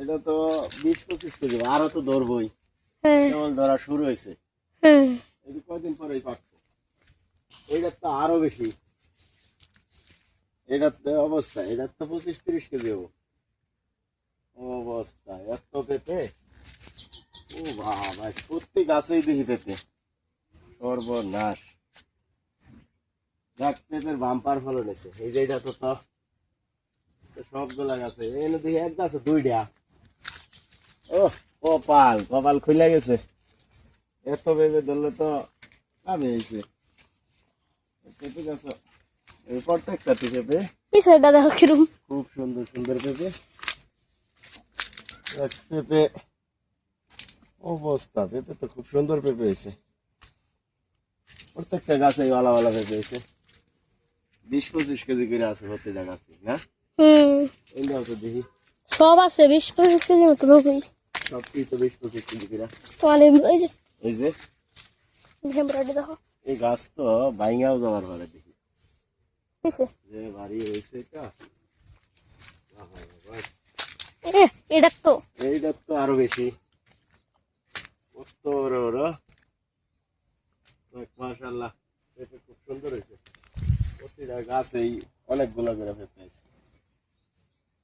এটা তো 20-25 কেজি, আরো তো ধরবই, হ্যাঁ কেবল ধরা শুরু হয়েছে। হ্যাঁ এই কয়দিন পরেই পাকবো। এইটার তো আরো বেশি, এটার তো অবস্থা, এটার তো 25-30 কেজি হবো অবস্থা। এত পেঁপে, ও বাবা, প্রত্যেক গাছেই দেখি পেঁপে, সর্বনাশ। যাক, পেঁপের বাম্পার ফলন হয়েছে। এই যে এটা তো সবগুলা গাছে, এই দেখি এক গাছে 2টা। ও কপাল কপাল খুলে গেছে, এত পেঁপে ধরলে তো আমি হয়েছে। পেঁপে গাছ এই প্রত্যেকটা পেঁপে এই সাইডটা দেখো কিরম। খুব সুন্দর সুন্দর পেঁপে। পেঁপে অবস্থা, পেঁপে তো খুব সুন্দর পেঁপে হয়েছে, প্রত্যেকটা গাছে ভালো ভালো পেঁপে হয়েছে। 20-25 কেজি করে আছে প্রত্যেকটা গাছে, না? এইটাও তো দেখি সব আছে 20-25 কেজি মতো হবেই। সবটি তো 20-25 কেজি করে। তাহলে এই যে এই যে ভেমরাটি দেখো এই গাছ তো ভাঙাও যাওয়ার পরে দেখি কিসে যে ভারী হয়েছে এটা। এটা তো এইটা তো আরো বেশি, কত বড় বড়। মাশাআল্লাহ, পেঁপে খুব সুন্দর হয়েছে, প্রতিটা গাছেই অনেকগুলো করে পেঁপে আছে।